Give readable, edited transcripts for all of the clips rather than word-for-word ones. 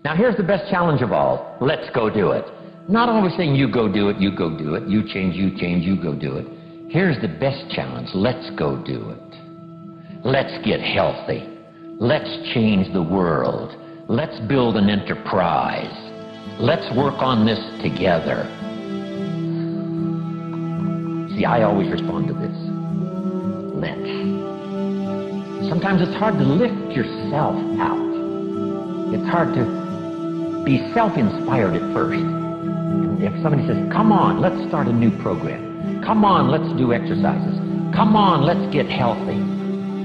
Now here's the best challenge of all. Let's go do it. Not always saying you go do it, you go do it, you change, you go do it. Here's the best challenge. Let's go do it. Let's get healthy. Let's change the world. Let's build an enterprise. Let's work on this together. See, I always respond to this. Let's. Sometimes it's hard to lift yourself out. It's hard to be self-inspired at first. And if somebody says, come on, let's start a new program. Come on, let's do exercises. Come on, let's get healthy.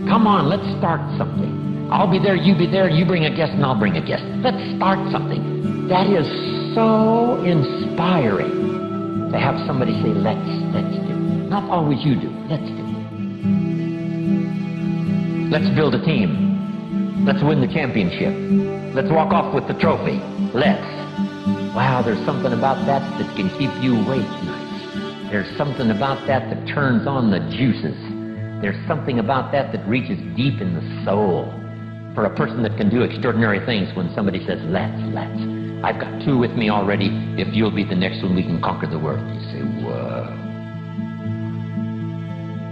Come on, let's start something. I'll be there, you be there, you bring a guest and I'll bring a guest. Let's start something. That is so inspiring to have somebody say, let's do. Not always you do, let's do. Let's build a team. Let's win the championship. Let's walk off with the trophy. Let's. Wow, there's something about that that can keep you awake nights. There's something about that that turns on the juices. There's something about that that reaches deep in the soul. For a person that can do extraordinary things when somebody says, let's. I've got two with me already. If you'll be the next one, we can conquer the world. You say, whoa.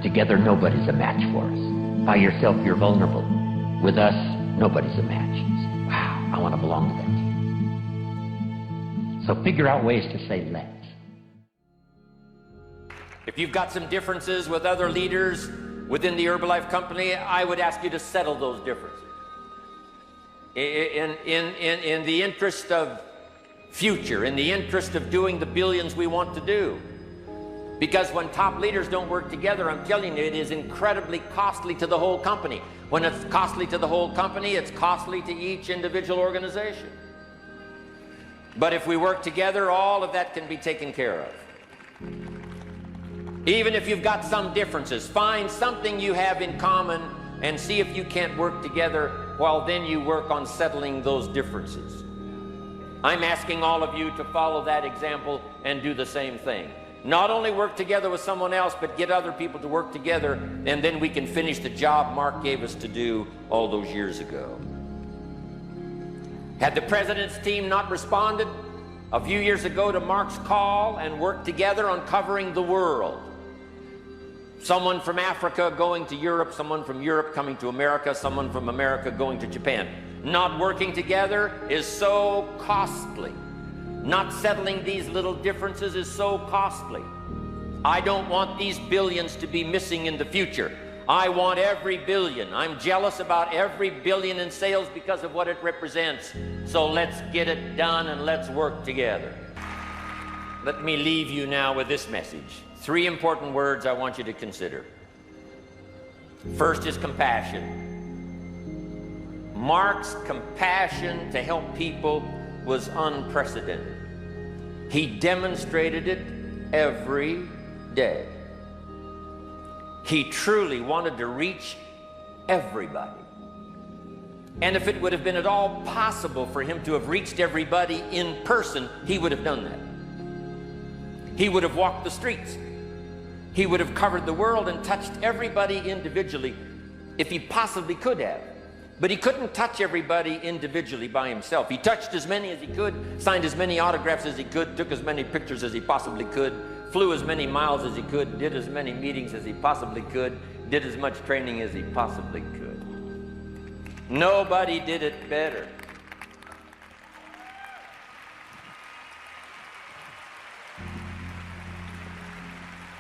Together, nobody's a match for us. By yourself, you're vulnerable. With us, nobody's a match. You say, wow, I want to belong to that team. So figure out ways to say, let's. If you've got some differences with other leaders within the Herbalife company, I would ask you to settle those differences. In the interest of future, in the interest of doing the billions we want to do. Because when top leaders don't work together, I'm telling you, it is incredibly costly to the whole company. When it's costly to the whole company, it's costly to each individual organization. But if we work together, all of that can be taken care of. Even if you've got some differences, find something you have in common and see if you can't work together while then you work on settling those differences. I'm asking all of you to follow that example and do the same thing. Not only work together with someone else, but get other people to work together, and then we can finish the job Mark gave us to do all those years ago. Had the president's team not responded a few years ago to Mark's call and worked together on covering the world, someone from Africa going to Europe, someone from Europe coming to America, someone from America going to Japan. Not working together is so costly. Not settling these little differences is so costly. I don't want these billions to be missing in the future. I want every billion. I'm jealous about every billion in sales because of what it represents. So let's get it done and let's work together. Let me leave you now with this message. 3 important words I want you to consider. First is compassion. Mark's compassion to help people was unprecedented. He demonstrated it every day. He truly wanted to reach everybody. And if it would have been at all possible for him to have reached everybody in person, he would have done that. He would have walked the streets. He would have covered the world and touched everybody individually if he possibly could have. But he couldn't touch everybody individually by himself. He touched as many as he could, signed as many autographs as he could, took as many pictures as he possibly could, flew as many miles as he could, did as many meetings as he possibly could, did as much training as he possibly could. Nobody did it better.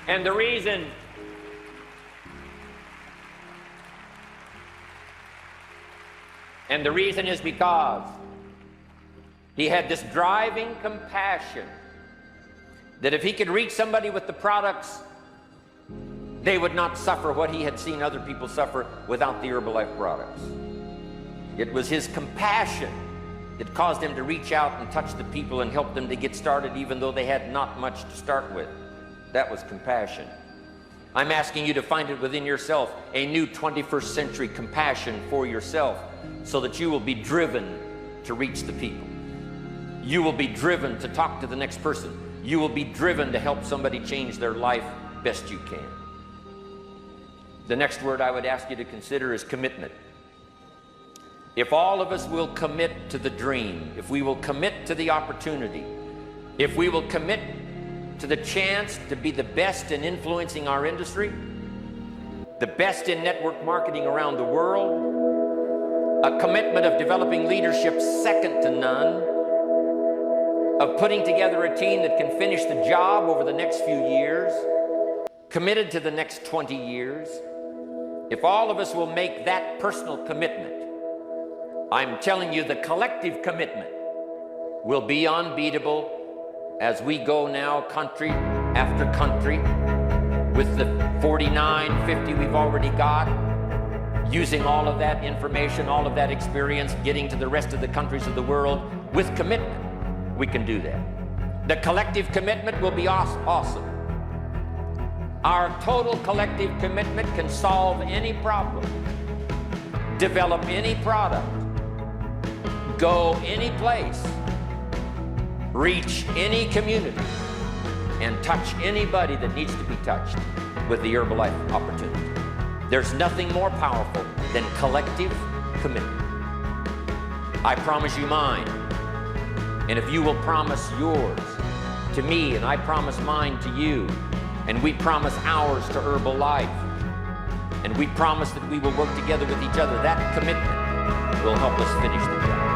And the reason is because he had this driving compassion that if he could reach somebody with the products, they would not suffer what he had seen other people suffer without the Herbalife products. It was his compassion that caused him to reach out and touch the people and help them to get started even though they had not much to start with. That was compassion. I'm asking you to find it within yourself, a new 21st century compassion for yourself, so that you will be driven to reach the people. You will be driven to talk to the next person. You will be driven to help somebody change their life best you can. The next word I would ask you to consider is commitment. if all of us will commit to the dream, if we will commit to the opportunity, if we will commit to the chance to be the best in influencing our industry, the best in network marketing around the world, a commitment of developing leadership second to none, of putting together a team that can finish the job over the next few years, committed to the next 20 years, if all of us will make that personal commitment, I'm telling you the collective commitment will be unbeatable as we go now country after country with the 49, 50 we've already got, using all of that information, all of that experience, getting to the rest of the countries of the world with commitment. We can do that. The collective commitment will be awesome. Our total collective commitment can solve any problem, develop any product, go any place, reach any community, and touch anybody that needs to be touched with the Herbalife opportunity. There's nothing more powerful than collective commitment. I promise you mine, and if you will promise yours to me, and I promise mine to you, and we promise ours to Herbalife, and we promise that we will work together with each other, that commitment will help us finish the job.